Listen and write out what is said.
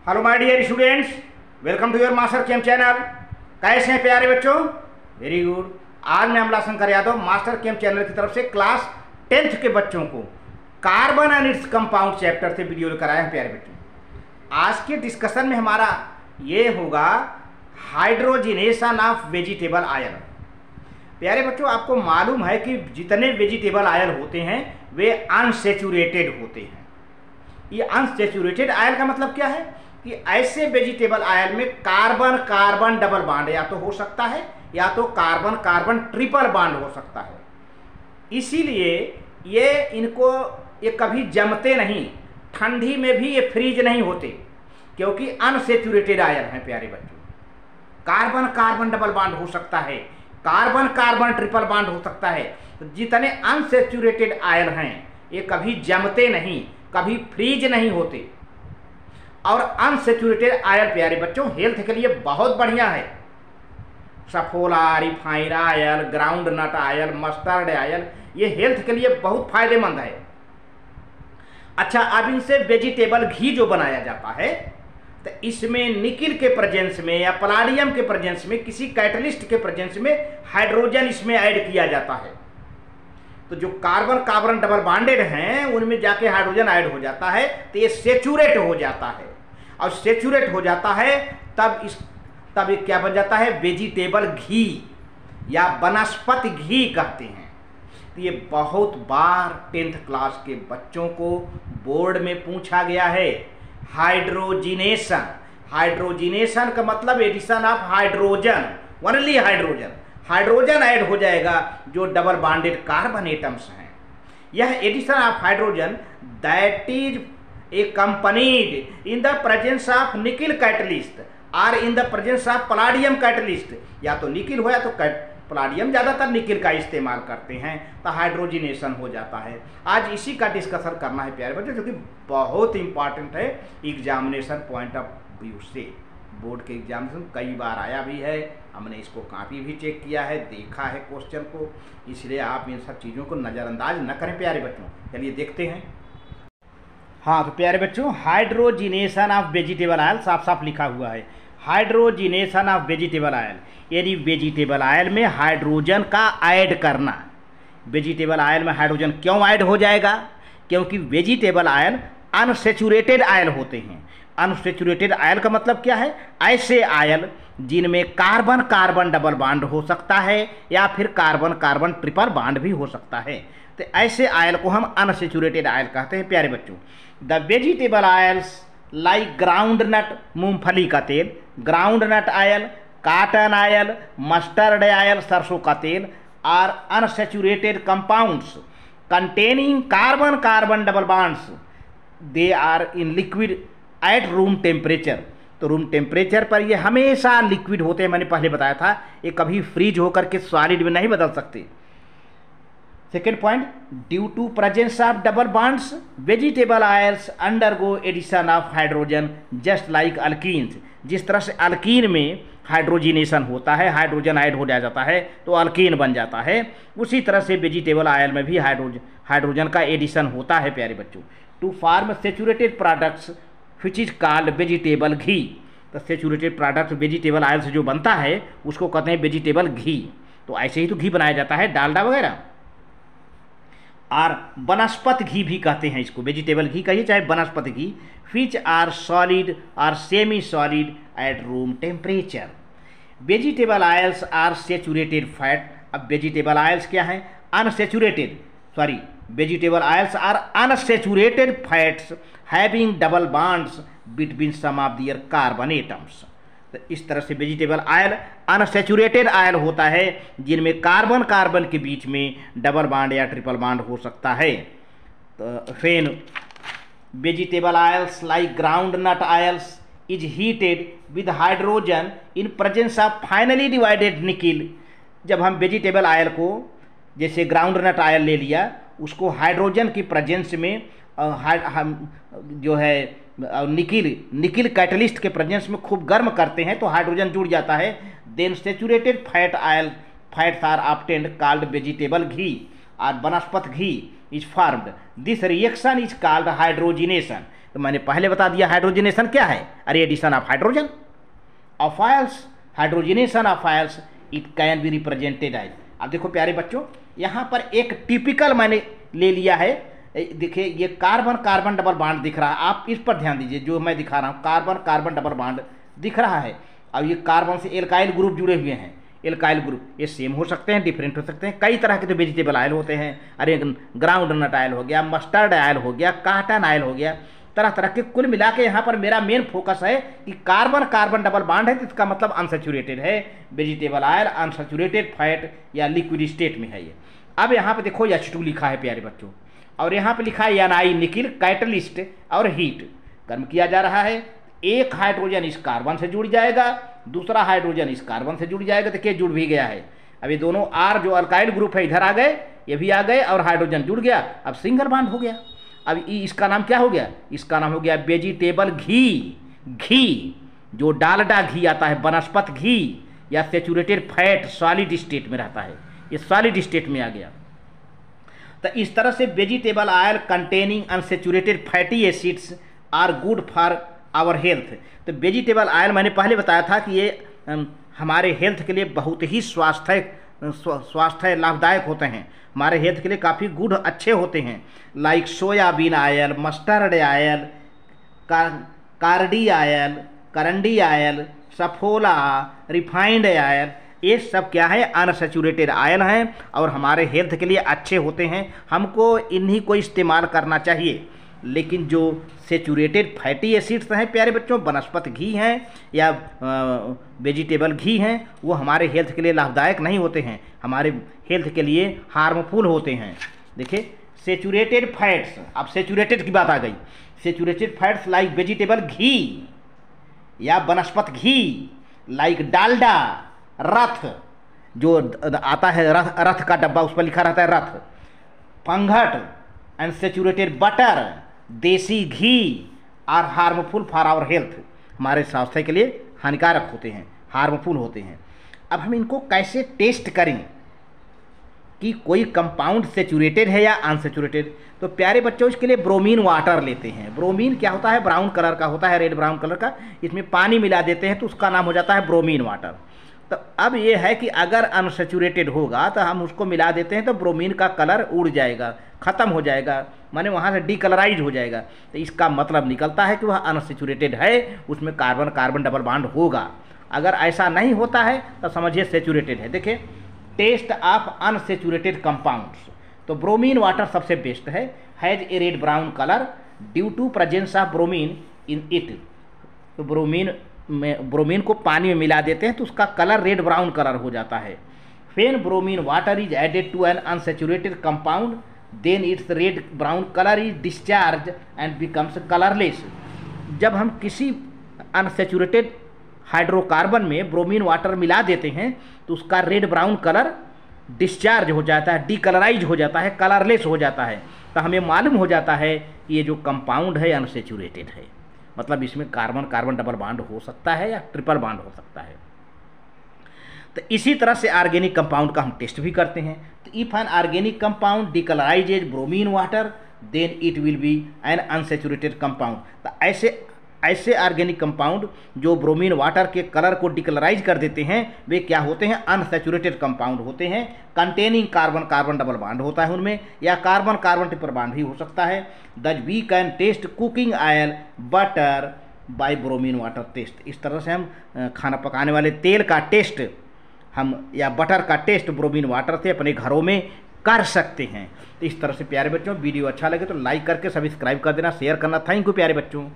Hello my dear students, welcome to your Master Chem channel. कैसे हैं प्यारे बच्चों? Very good. आज मैं Amla Shankar Yadav Master Chem channel की तरफ से क्लास 10th के बच्चों को carbon and its compound chapter से वीडियो लेकर आए हैं। प्यारे बच्चों, आज के डिस्कशन में हमारा ये होगा हाइड्रोजिनेशन ऑफ वेजिटेबल आयल। प्यारे बच्चों, आपको मालूम है कि जितने वेजिटेबल आयल होते हैं वे अनसेचुरेटेड होते हैं। ये अनसेचुरेटेड आयल का मतलब क्या है कि ऐसे वेजिटेबल आयल में कार्बन कार्बन डबल बॉन्ड या तो हो सकता है या तो कार्बन कार्बन ट्रिपल बॉन्ड हो सकता है। इसीलिए ये कभी जमते नहीं, ठंडी में भी ये फ्रीज नहीं होते क्योंकि अनसेचुरेटेड आयल हैं। प्यारे बच्चों, कार्बन कार्बन डबल बॉन्ड हो सकता है, कार्बन कार्बन ट्रिपल बॉन्ड हो सकता है। तो जितने अनसेचुरेटेड आयल हैं ये कभी जमते नहीं, कभी फ्रीज नहीं होते। और अनसेचुरेटेड आयल प्यारे बच्चों हेल्थ के लिए बहुत बढ़िया है। Saffola, refined oil, groundnut oil, mustard oil, ये हेल्थ के लिए बहुत फायदेमंद है। अच्छा, अब इनसे वेजिटेबल घी जो बनाया जाता है तो इसमें निकिल के प्रेजेंस में या पलाडियम के प्रेजेंस में, किसी कैटलिस्ट के प्रेजेंस में हाइड्रोजन इसमें ऐड किया जाता है। तो जो कार्बन कार्बन डबल बॉन्डेड हैं उनमें जाके हाइड्रोजन ऐड हो जाता है तो ये सेचुरेट हो जाता है। और सेचुरेट हो जाता है तब ये क्या बन जाता है? वेजिटेबल घी या वनस्पति घी कहते हैं। तो ये बहुत बार 10th क्लास के बच्चों को बोर्ड में पूछा गया है। हाइड्रोजिनेशन, हाइड्रोजिनेशन का मतलब addition of hydrogen, only hydrogen, hydrogen add हो जाएगा जो डबल बॉन्डेड कार्बन एटम्स हैं। यह addition of hydrogen that is accompanied in the presence of nickel catalyst और in the presence of palladium catalyst. या तो निकिल हो या तो पलाडियम, ज़्यादातर निकिल का इस्तेमाल करते हैं तो हाइड्रोजिनेशन हो जाता है। आज इसी का डिस्कशन करना है प्यारे बच्चों, जो कि बहुत इंपॉर्टेंट है एग्जामिनेशन पॉइंट ऑफ व्यू से। बोर्ड के एग्जामिनेशन कई बार आया भी है, हमने इसको काफ़ी भी चेक किया है, देखा है क्वेश्चन को, इसलिए आप इन सब चीज़ों को नज़रअंदाज न करें प्यारे बच्चों। चलिए देखते हैं। हाँ तो प्यारे बच्चों, हाइड्रोजिनेशन ऑफ वेजिटेबल आयल साफ साफ लिखा हुआ है। हाइड्रोजिनेशन ऑफ वेजिटेबल आयल यानी वेजिटेबल आयल में हाइड्रोजन का ऐड करना। वेजिटेबल आयल में हाइड्रोजन क्यों ऐड हो जाएगा? क्योंकि वेजिटेबल आयल अनसेचुरेटेड आयल होते हैं। अनसेचुरेटेड आयल का मतलब क्या है? ऐसे आयल जिनमें कार्बन कार्बन डबल बॉन्ड हो सकता है या फिर कार्बन कार्बन ट्रिपल बॉन्ड भी हो सकता है। तो ऐसे आयल को हम अनसेचुरेटेड आयल कहते हैं प्यारे बच्चों। The vegetable oils like groundnut, मूंगफली का तेल, groundnut oil, cotton oil, mustard oil, सरसों का तेल are unsaturated compounds containing carbon carbon double bonds. They are in liquid at room temperature. तो रूम टेम्परेचर पर ये हमेशा लिक्विड होते हैं। मैंने पहले बताया था ये कभी फ्रीज होकर के सॉलिड में नहीं बदल सकते। Second point, due to presence of double bonds vegetable oils undergo addition of hydrogen just like alkenes. जिस तरह से अल्कीन में हाइड्रोजिनेशन होता है, हाइड्रोजन ऐड हो जाता है तो अल्कीन बन जाता है, उसी तरह से वेजिटेबल आयल में भी हाइड्रोजन का एडिशन होता है प्यारे बच्चों। To form saturated products which is called vegetable ghee. तो सेचुरेटेड प्रोडक्ट वेजिटेबल आयल से जो बनता है उसको कहते हैं वेजिटेबल घी। तो ऐसे ही तो घी बनाया जाता है, डालडा वगैरह। और वनस्पति घी भी कहते हैं इसको, वेजिटेबल घी कहिए चाहे वनस्पति घी। विच आर सॉलिड और semi solid at room temperature. Vegetable oils are saturated fat. अब वेजिटेबल आयल्स क्या हैं? Unsaturated, vegetable oils are unsaturated fats having double bonds between some of their carbon atoms. तो इस तरह से वेजिटेबल आयल अनसेचुरेटेड आयल होता है जिनमें कार्बन कार्बन के बीच में डबल बॉन्ड या ट्रिपल बॉन्ड हो सकता है। तो when vegetable oils like groundnut oils is heated with hydrogen in presence of finely divided nickel. जब हम वेजिटेबल आयल को, जैसे ग्राउंड नट आयल ले लिया, उसको हाइड्रोजन की प्रेजेंस में हम जो है निकिल कैटलिस्ट के प्रेजेंस में खूब गर्म करते हैं तो हाइड्रोजन जुड़ जाता है। Then saturated fat oil fats are obtained called vegetable ghee और vanaspati ghee is formed. This reaction is called hydrogenation. तो मैंने पहले बता दिया हाइड्रोजनेशन क्या है, अरे addition of hydrogen of oils, hydrogenation of oils it can be represented as. अब देखो प्यारे बच्चों, यहाँ पर एक टिपिकल मैंने ले लिया है, देखिए ये कार्बन कार्बन डबल बॉन्ड दिख रहा है, आप इस पर ध्यान दीजिए, जो मैं दिखा रहा हूँ कार्बन कार्बन डबल बॉन्ड दिख रहा है। अब ये कार्बन से एल्काइल ग्रुप जुड़े हुए हैं, एल्काइल ग्रुप ये सेम हो सकते हैं, डिफरेंट हो सकते हैं, कई तरह के तो वेजिटेबल आयल होते हैं, अरे ग्राउंड नट आयल हो गया, मस्टर्ड आयल हो गया, काटन आयल हो गया, तरह तरह के। कुल मिला के यहाँ पर मेरा मेन फोकस है कि कार्बन कार्बन डबल बॉन्ड है तो इसका मतलब अनसैचुरेटेड है, वेजिटेबल आयल अनसैचुरेटेड फैट या लिक्विड स्टेट में है ये। अब यहाँ पे देखो H2 लिखा है प्यारे बच्चों, और यहाँ पे लिखा है Ni निकिल कैटलिस्ट और हीट गर्म किया जा रहा है। एक हाइड्रोजन इस कार्बन से जुड़ जाएगा, दूसरा हाइड्रोजन इस कार्बन से जुड़ जाएगा, देखिए जुड़ भी गया है। अब ये दोनों R जो अल्काइल ग्रुप है इधर आ गए, ये भी आ गए और हाइड्रोजन जुड़ गया, अब सिंगल बॉन्ड हो गया। अब इसका नाम क्या हो गया, इसका नाम हो गया वेजिटेबल घी। घी जो डालडा घी आता है, वनस्पत घी या सेचुरेटेड फैट सॉलिड स्टेट में रहता है, ये सॉलिड स्टेट में आ गया। तो इस तरह से vegetable oil containing unsaturated fatty acids are good for our health. तो वेजिटेबल ऑयल मैंने पहले बताया था कि ये हमारे हेल्थ के लिए बहुत ही स्वास्थ्य लाभदायक होते हैं, हमारे हेल्थ के लिए काफ़ी गुड अच्छे होते हैं। Like soybean oil, mustard oil, कार्डी ऑयल, करंडी ऑयल, सफोला, रिफाइंड ऑयल, ये सब क्या है, अनसैचुरेटेड ऑयल हैं और हमारे हेल्थ के लिए अच्छे होते हैं, हमको इन्हीं को इस्तेमाल करना चाहिए। लेकिन जो सेचुरेटेड फैटी एसिड्स हैं प्यारे बच्चों, वनस्पत घी हैं या वेजिटेबल घी हैं, वो हमारे हेल्थ के लिए लाभदायक नहीं होते हैं, हमारे हेल्थ के लिए हार्मफुल होते हैं। देखिए सेचुरेटेड फैट्स, अब सेचुरेटेड की बात आ गई, सेचुरेटेड फैट्स लाइक वेजिटेबल घी या वनस्पत घी, लाइक डालडा, रथ जो आता है, रथ का डब्बा उस पर लिखा रहता है रथ, पंघट, unsaturated butter, desi ghee are harmful for our health, हमारे स्वास्थ्य के लिए हानिकारक होते हैं, हार्मफुल होते हैं। अब हम इनको कैसे टेस्ट करें कि कोई कंपाउंड सेचुरेटेड है या अनसेचुरेटेड? तो प्यारे बच्चों इसके लिए ब्रोमीन वाटर लेते हैं। ब्रोमीन क्या होता है, ब्राउन कलर का होता है, रेड ब्राउन कलर का, इसमें पानी मिला देते हैं तो उसका नाम हो जाता है ब्रोमीन वाटर। तो अब ये है कि अगर अनसेचुरेटेड होगा तो हम उसको मिला देते हैं तो ब्रोमीन का कलर उड़ जाएगा, ख़त्म हो जाएगा, माने वहाँ से डीकलराइज हो जाएगा। तो इसका मतलब निकलता है कि वह अनसेचुरेटेड है, उसमें कार्बन कार्बन डबल बॉन्ड होगा। अगर ऐसा नहीं होता है तो समझिए सेचुरेटेड है। देखिए टेस्ट ऑफ अनसेचुरेटेड कंपाउंड्स, तो ब्रोमीन वाटर सबसे बेस्ट है, has a red brown colour due to presence of bromine in it. तो ब्रोमीन को पानी में मिला देते हैं तो उसका कलर रेड ब्राउन कलर हो जाता है। When bromine water is added to an unsaturated compound then its red brown colour is discharge and becomes colourless. जब हम किसी अनसेचुरेटेड हाइड्रोकार्बन में ब्रोमीन वाटर मिला देते हैं तो उसका रेड ब्राउन कलर डिस्चार्ज हो जाता है, डीकलराइज हो जाता है, कलरलेस हो जाता है। तो हमें मालूम हो जाता है कि ये जो कंपाउंड है अनसेचुरेटेड है, मतलब इसमें कार्बन कार्बन डबल बॉन्ड हो सकता है या ट्रिपल बॉन्ड हो सकता है। तो इसी तरह से ऑर्गेनिक कंपाउंड का हम टेस्ट भी करते हैं। तो if an organic compound decolourises bromine water then it will be an unsaturated compound. तो ऐसे ऑर्गेनिक कंपाउंड जो ब्रोमीन वाटर के कलर को डिकलराइज कर देते हैं वे क्या होते हैं, अनसेचुरेटेड कंपाउंड होते हैं। Containing carbon carbon double bond होता है उनमें, या कार्बन कार्बन ट्रिपल बॉन्ड भी हो सकता है। That we can test cooking oil butter by bromine water test. इस तरह से हम खाना पकाने वाले तेल का टेस्ट हम या बटर का टेस्ट ब्रोमीन वाटर से अपने घरों में कर सकते हैं। तो इस तरह से प्यारे बच्चों वीडियो अच्छा लगे तो लाइक करके सब्सक्राइब कर देना, शेयर करना। थैंक यू प्यारे बच्चों।